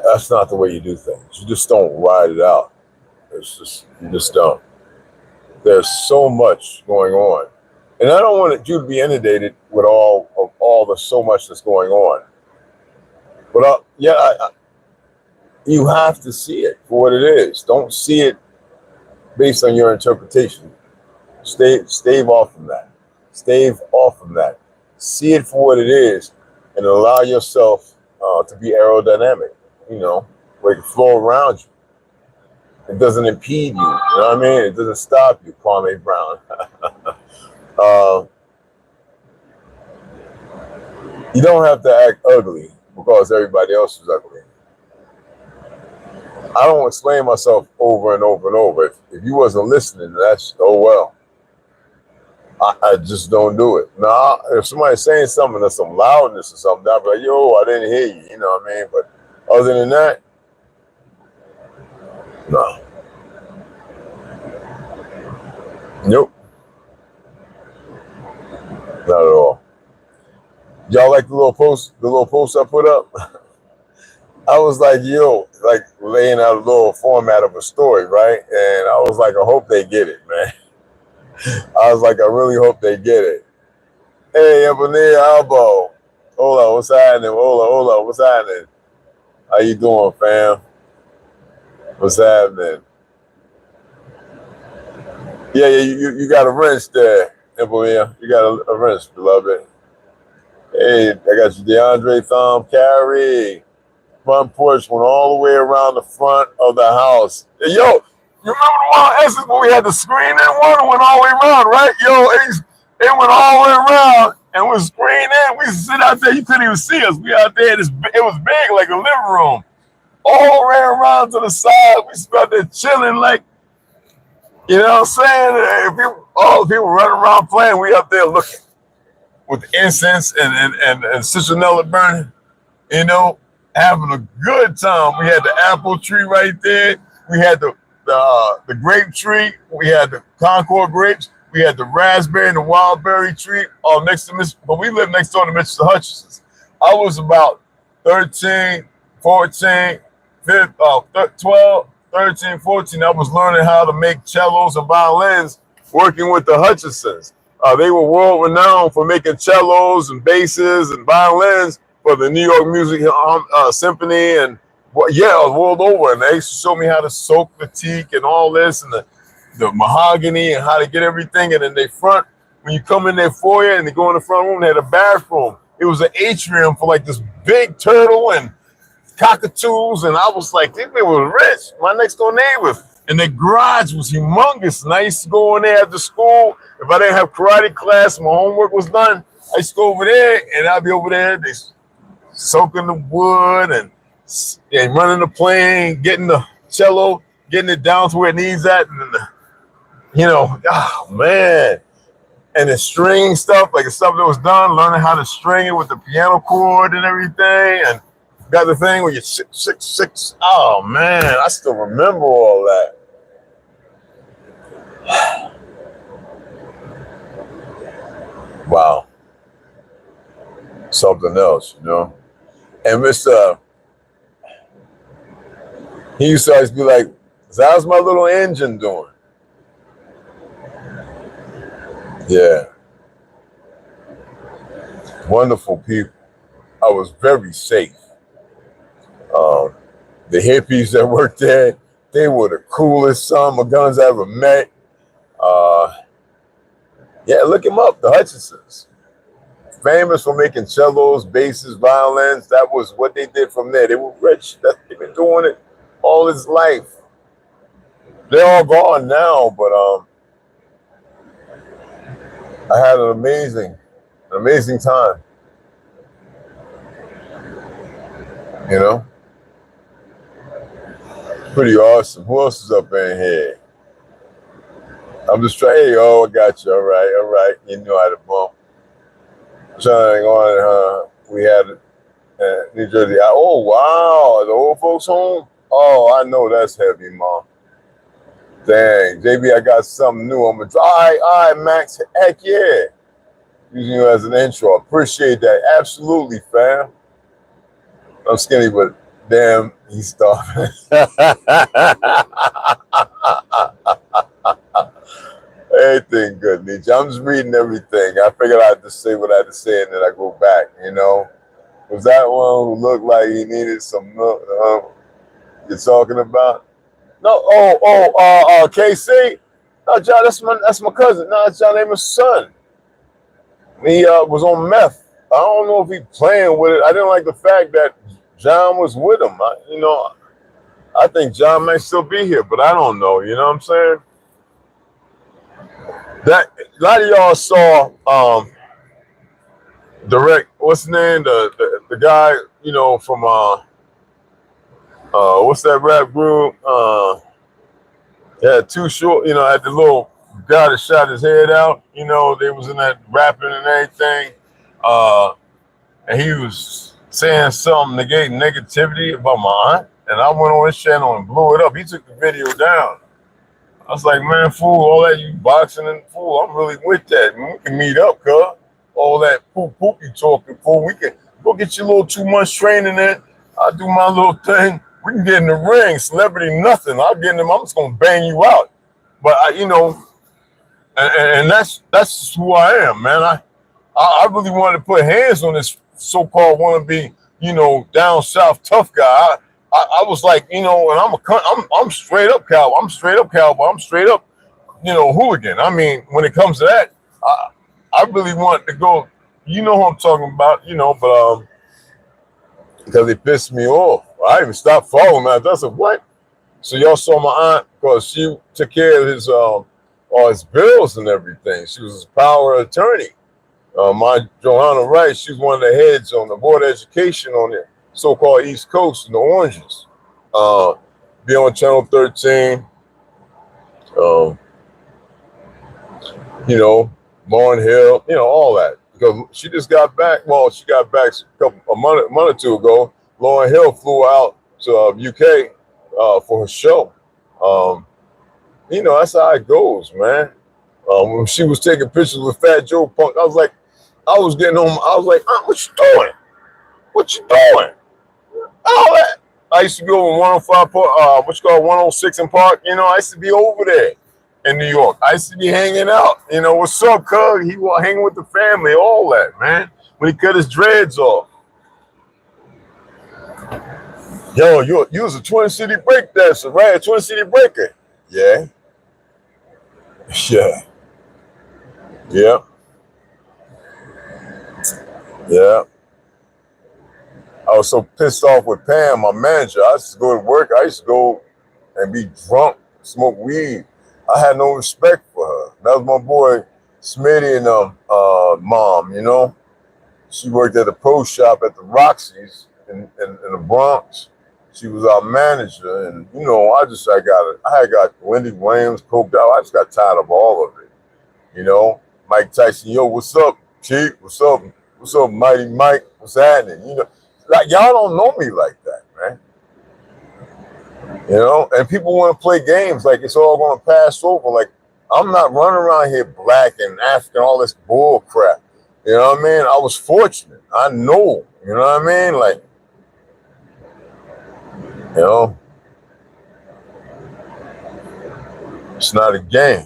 That's not the way you do things. You just don't ride it out. It's just, you just don't. There's so much going on. And I don't want you to be inundated with all the so much that's going on. But you have to see it for what it is. Don't see it based on your interpretation. Stave off from that. Stave off from that. See it for what it is and allow yourself to be aerodynamic, you know, where it can flow around you. It doesn't impede you, you know what I mean? It doesn't stop you, Kwame Brown. You don't have to act ugly because everybody else is ugly. I don't explain myself over and over and over. If you wasn't listening, that's, oh well. I just don't do it. Now, if somebody's saying something, there's some loudness or something, I'll be like, yo, I didn't hear you, you know what I mean? But other than that, no. Nope. Not at all. Y'all like the little post I put up? I was like, yo, like laying out a little format of a story, right? And I was like, I hope they get it, man. I was like, I really hope they get it. Hey, Ebony Albo. Hola, what's happening? Hola, what's happening? How you doing, fam? What's happening? Yeah, you got a wrench there, Ebony. You got a wrench, beloved. Hey, I got you, DeAndre Thumb Carry. Front porch went all the way around the front of the house. Yo, you remember the one Essence when we had the screen in one? It went all the way around, right? Yo, it went all the way around and was screened in. We used to sit out there, you couldn't even see us. We out there, it was big like a living room. All the way around to the side, we spent there chilling like, you know what I'm saying? All the people running around playing, we up there looking with incense and citronella burning, you know, having a good time. We had the apple tree right there. We had the grape tree. We had the Concord grapes. We had the raspberry and the wild berry tree all next to but we lived next door to Mr. Hutchinson's. I was about 13, 14, 12, 13, 14. I was learning how to make cellos and violins working with the Hutchinsons. They were world renowned for making cellos and basses and violins for the New York Music Symphony and world over. And they used to show me how to soak the teak and all this and the mahogany and how to get everything. And in the front, when you come in their foyer and they go in the front room, they had a bathroom. It was an atrium for like this big turtle and cockatoos. And I was like, these people were rich, my next door neighbors. And the garage was humongous. And I used to go in there after school. If I didn't have karate class, my homework was done, I used to go over there and I'd be over there. They soaking the wood and running the plane, getting the cello, getting it down to where it needs at. And oh man. And the string stuff, like the stuff that was done, learning how to string it with the piano chord and everything. And got the thing where you 666. Oh man, I still remember all that. Wow. Something else, you know. And Mr. He used to always be like, how's my little engine doing? Yeah. Wonderful people. I was very safe. The hippies that worked there, they were the coolest son of guns I ever met. Yeah, look him up, the Hutchinsons. Famous for making cellos, basses, violins. That was what they did from there. They were rich. They've been doing it all his life. They're all gone now, but I had an amazing time. You know? Pretty awesome. Who else is up in here? I'm just trying. Hey, I got you. All right. You know how to bump. Trying on. We had New Jersey. Oh wow, the old folks home. Oh, I know that's heavy, Mom. Dang, JB, I got something new. I'm gonna try. All right, Max. Heck yeah. Using you as an intro. Appreciate that. Absolutely, fam. I'm skinny, but Damn, he's starving. Everything good, Nietzsche. I'm just reading everything. I figured I'd just say what I had to say and then I go back, you know. Was that one who looked like he needed some milk? You're talking about? No, KC? No, John, that's my cousin. No, it's John Amos' son. He was on meth. I don't know if he playing with it. I didn't like the fact that John was with him. I think John might still be here, but I don't know. You know what I'm saying? That a lot of y'all saw direct. What's his name? The guy, you know, from what's that rap group? Yeah, Too Short. You know, had the little guy that shot his head out. You know, they was in that rapping and everything. And he was saying something negating negativity about my aunt. And I went on his channel and blew it up. He took the video down. I was like, man, fool, all that you boxing and fool, I'm really with that. Man, we can meet up, cuz. All that poop you talking, fool. We can go get your little 2 months training in. I'll do my little thing. We can get in the ring, celebrity nothing. I'll get in them, I'm just gonna bang you out. But you know, and that's who I am, man. I really wanted to put hands on this so-called wannabe, you know, down south tough guy. I was like, you know, and I'm straight up cowboy. I'm straight up cowboy. I'm straight up, you know, hooligan. I mean, when it comes to that, I really want to go. You know who I'm talking about, you know, but because it pissed me off. I even stopped following him. I said, what? So y'all saw my aunt because she took care of his all his bills and everything. She was his power of attorney. My Johanna Wright, she's one of the heads on the board of education on the so-called East Coast in the Oranges. Be on Channel 13. You know, Lauren Hill, you know, all that. Because she just got back. Well, she got back a month or two ago. Lauren Hill flew out to UK for her show. You know, that's how it goes, man. When she was taking pictures with Fat Joe Punk, I was getting home. I was like, what you doing? What you doing? All that. I used to go in 105 Park, what's called 106 in Park. You know, I used to be over there in New York. I used to be hanging out. You know, what's up, cuz? He was hanging with the family, all that, man. When he cut his dreads off. Yo, you was a Twin City break dancer, right? A Twin City breaker. Yeah. Yeah. Yeah. Yeah. I was so pissed off with Pam, my manager. I used to go to work. I used to go and be drunk, smoke weed. I had no respect for her. That was my boy Smitty and mom, you know. She worked at a pro shop at the Roxy's in the Bronx. She was our manager, and you know, I got Wendy Williams coked out. I just got tired of all of it. You know, Mike Tyson, yo, what's up, Chief? What's up? What's up, Mighty Mike? What's happening? You know, like y'all don't know me like that, man. You know, and people want to play games like it's all going to pass over. Like I'm not running around here black and African, all this bull crap. You know what I mean? I was fortunate. I know. You know what I mean? Like, you know, it's not a game.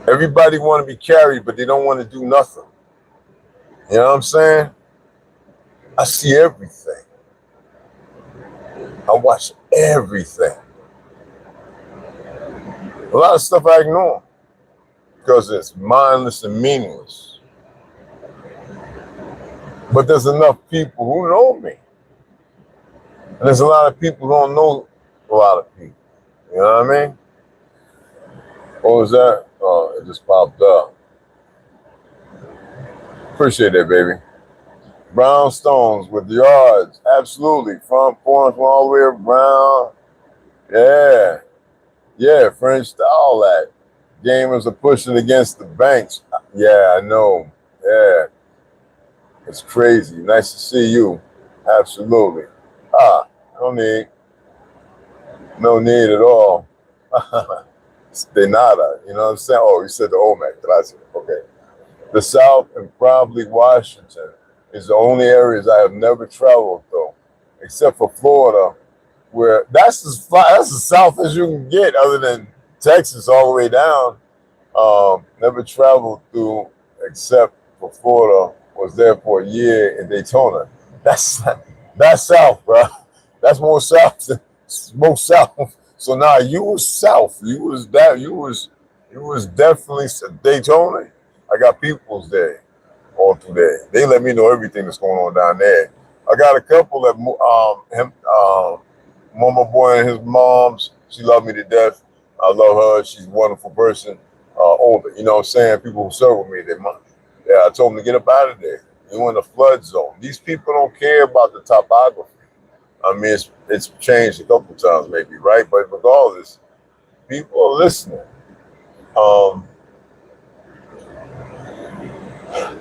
Everybody want to be carried, but they don't want to do nothing. You know what I'm saying? I see everything. I watch everything. A lot of stuff I ignore because it's mindless and meaningless. But there's enough people who know me. And there's a lot of people who don't know a lot of people. You know what I mean? What was that? Oh, it just popped up. Appreciate that, baby. Brownstones with the yards. Absolutely. Front porch all the way around. Yeah. Yeah, French, all that. Gamers are pushing against the banks. Yeah, I know. Yeah. It's crazy. Nice to see you. Absolutely. No need. No need at all. De nada. You know what I'm saying? Oh, you said the OMAC. Okay. The South and probably Washington. is the only areas I have never traveled though, except for Florida, where that's as south as you can get, other than Texas all the way down. Never traveled through except for Florida. Was there for a year in Daytona. That's south, bro. That's more south than most south. So now you was south. You was definitely Daytona. I got peoples there, all through there. They let me know everything that's going on down there. I got a couple that Mama Boy and his moms. She loved me to death. I love her. She's a wonderful person. Older, you know what I'm saying? People who serve with me, I told them to get up out of there. You're in the flood zone. These people don't care about the topography. I mean, it's changed a couple times maybe, right? But regardless, people are listening.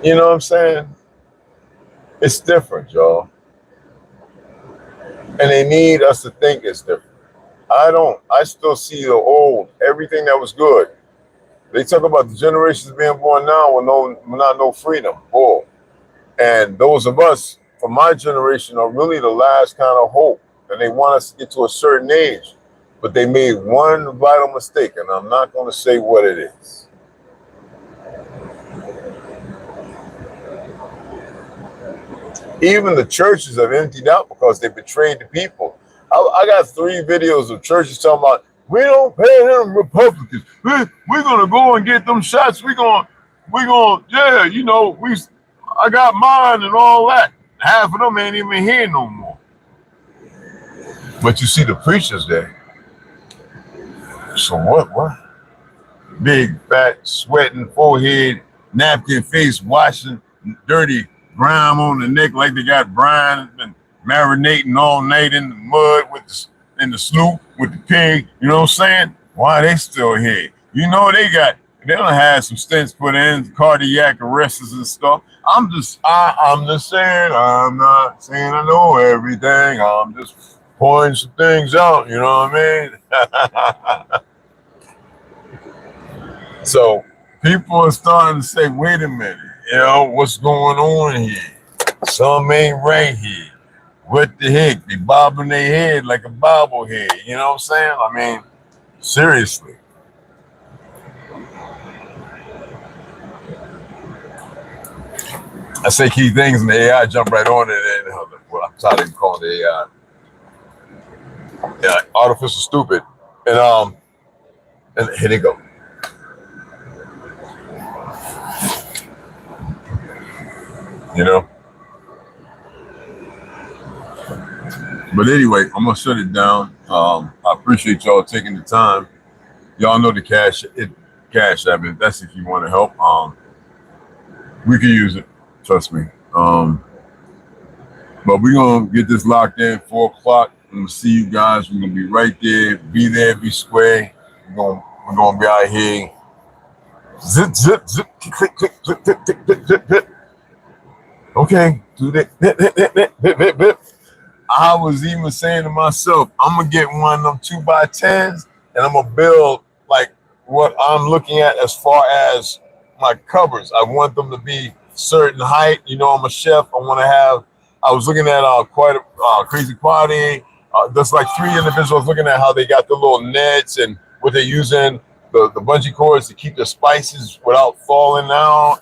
You know what I'm saying? It's different, y'all. And they need us to think it's different. I still see the old, everything that was good. They talk about the generations being born now with no freedom. Bull. And those of us from my generation are really the last kind of hope. And they want us to get to a certain age. But they made one vital mistake, and I'm not going to say what it is. Even the churches have emptied out because they betrayed the people. I got 3 videos of churches talking about, we don't pay them Republicans. We're gonna go and get them shots. We gonna, yeah, you know, I got mine and all that. Half of them ain't even here no more. But you see the preachers there. So what? Big, fat, sweating, forehead, napkin face, washing, dirty grime on the neck like they got brine and marinating all night in the mud in the sloop with the pig. You know what I'm saying? Why are they still here? You know they don't have some stents put in, cardiac arrests and stuff. I'm just saying, I'm not saying I know everything. I'm just pointing some things out, you know what I mean? So people are starting to say, wait a minute, you know, what's going on here? Something ain't right here. What the heck? They bobbing their head like a bobblehead. You know what I'm saying? I mean, seriously. I say key things and the AI jump right on it. And, well, I'm tired of calling the AI. Yeah, artificial stupid. And here they go. You know? But anyway, I'm gonna shut it down. I appreciate y'all taking the time. Y'all know the Cash App. That's if you want to help. We can use it. Trust me. But we're gonna get this locked in 4 o'clock. I'm gonna see you guys. We're gonna be right there. Be there. Be square. We're gonna be out here. Zip, zip, zip. Click, click, click, click, click, click, click, click. Okay. Do that. I was even saying to myself, I'm gonna get one of them 2x10s and I'm gonna build like what I'm looking at as far as my covers. I want them to be certain height. You know, I'm a chef. I was looking at quite a crazy party. There's like 3 individuals looking at how they got the little nets and what they're using, the bungee cords to keep the spices without falling out.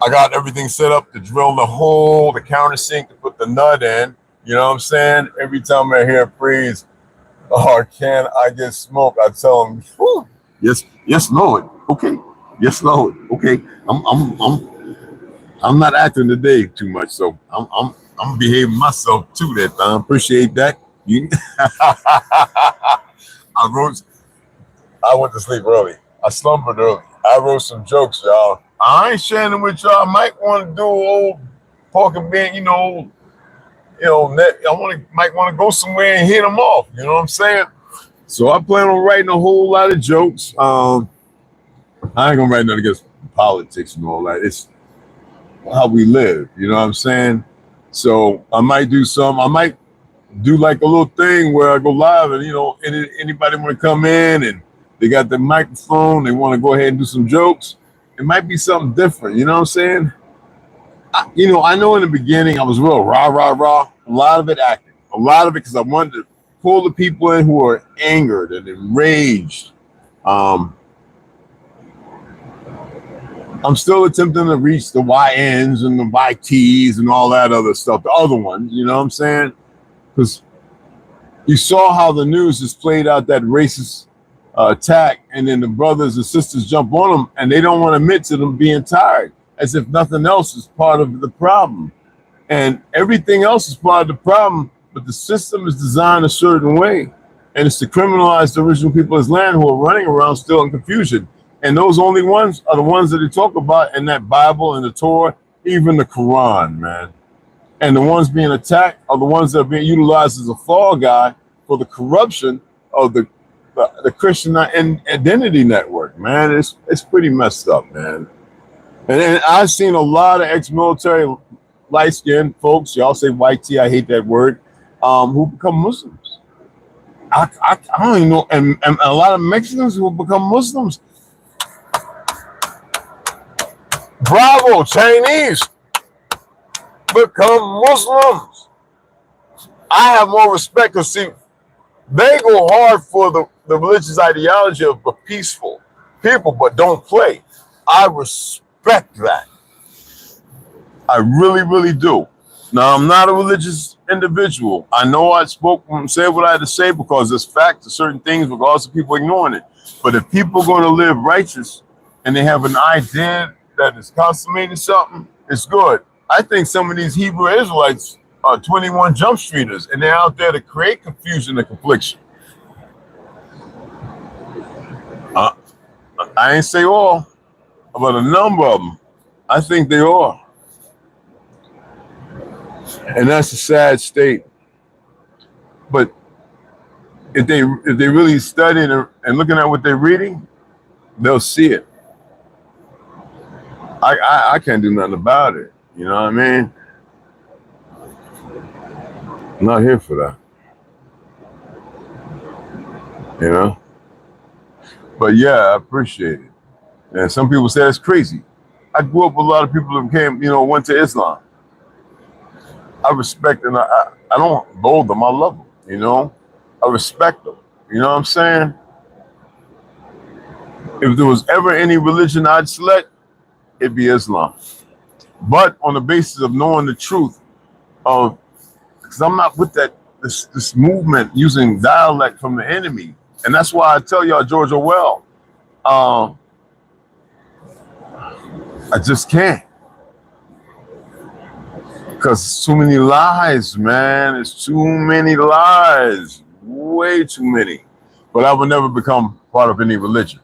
I got everything set up to drill the hole, the countersink to put the nut in. You know what I'm saying? Every time I hear a phrase, oh, can I get smoke? I tell them, yes, Lord. Okay, yes, Lord. Okay, I'm not acting today too much, so I'm behaving myself too that time. Appreciate that. I went to sleep early. I slumbered early. I wrote some jokes, y'all. I ain't sharing them with y'all. I might want to do old pork and bean, might want to go somewhere and hit them off. You know what I'm saying? So I plan on writing a whole lot of jokes. I ain't gonna write nothing against politics and all that. It's how we live. You know what I'm saying? So I might do like a little thing where I go live and, anybody want to come in and they got the microphone, they want to go ahead and do some jokes. It might be something different, you know what I'm saying? you know, I know in the beginning I was real rah, rah, rah. A lot of it acting. A lot of it because I wanted to pull the people in who are angered and enraged. I'm still attempting to reach the YNs and the YTs and all that other stuff, the other ones, you know what I'm saying? Because you saw how the news has played out that racist attack, and then the brothers and sisters jump on them, and they don't want to admit to them being tired, as if nothing else is part of the problem. And everything else is part of the problem, but the system is designed a certain way, and it's to criminalize the original people of this land who are running around still in confusion. And those only ones are the ones that they talk about in that Bible and the Torah, even the Quran, man. And the ones being attacked are the ones that are being utilized as a fall guy for the corruption of the Christian identity network, man. It's pretty messed up, man. And I've seen a lot of ex-military light-skinned folks, y'all say white tea, I hate that word, who become Muslims. I don't even know, and a lot of Mexicans who become Muslims. Bravo, Chinese become Muslims. I have more respect because, see, they go hard for the religious ideology of the peaceful people, but don't play. I respect that. I really, really do. Now, I'm not a religious individual. I know I spoke and said what I had to say because there's facts to certain things, regardless of people ignoring it. But if people are going to live righteous and they have an idea that is consummating something, it's good. I think some of these Hebrew Israelites are 21 Jump Streeters, and they're out there to create confusion and confliction. I ain't say all, but a number of them, I think they are. And that's a sad state. But if they really studying and looking at what they're reading, they'll see it. I can't do nothing about it. You know what I mean? I'm not here for that. You know? But yeah, I appreciate it. And some people say it's crazy. I grew up with a lot of people that came, you know, went to Islam. I respect and I don't loathe them, I love them, you know? I respect them. You know what I'm saying? If there was ever any religion I'd select, it'd be Islam. But on the basis of knowing the truth of, because I'm not with this movement using dialect from the enemy. And that's why I tell y'all, George Orwell, I just can't. Because it's too many lies, man. It's too many lies. Way too many. But I would never become part of any religion.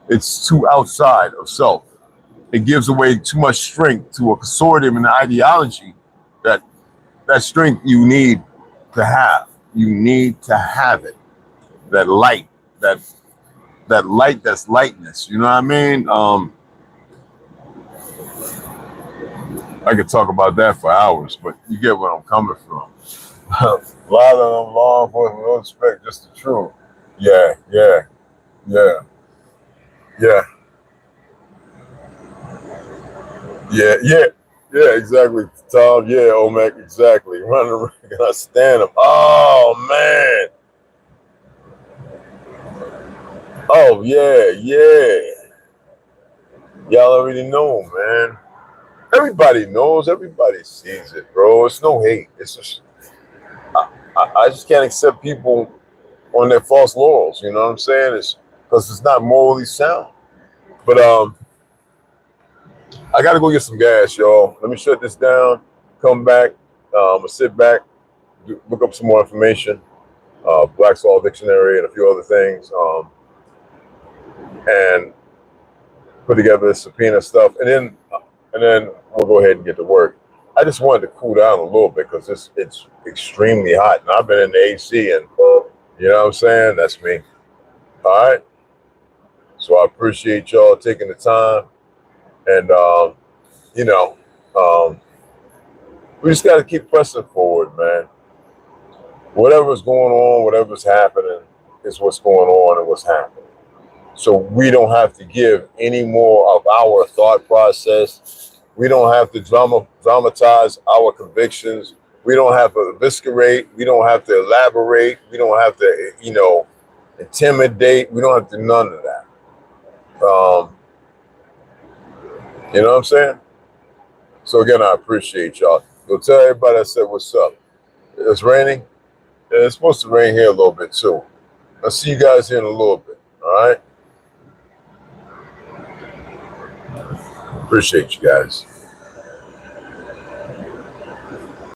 It's too outside of self. It gives away too much strength to a consortium and an ideology that strength you need to have. You need to have it. That light, that light that's lightness. You know what I mean? I could talk about that for hours, but you get where I'm coming from. A lot of them law enforcement don't expect just the truth. Yeah. Yeah, exactly, Tom. Yeah, Omek, exactly. Running around, I stand up. Oh, man. Oh, yeah. Y'all already know, man. Everybody knows. Everybody sees it, bro. It's no hate. It's just, I just can't accept people on their false laurels. You know what I'm saying? It's because it's not morally sound. But I got to go get some gas, y'all. Let me shut this down. Come back. I'm gonna sit back, look up some more information, Black Soul Dictionary, and a few other things, and put together this subpoena stuff, and then we'll go ahead and get to work. I just wanted to cool down a little bit because it's extremely hot, and I've been in the AC, and you know what I'm saying? That's me. All right. So I appreciate y'all taking the time, and we just got to keep pressing forward, man. Whatever's going on, whatever's happening is what's going on and what's happening. So we don't have to give any more of our thought process We don't have to dramatize our convictions. We don't have to eviscerate. We don't have to elaborate. We don't have to, you know, intimidate. We don't have to do none of that. You know what I'm saying? So again, I appreciate y'all. Go tell everybody I said what's up. It's raining. And it's supposed to rain here a little bit too. I'll see you guys here in a little bit. All right. Appreciate you guys.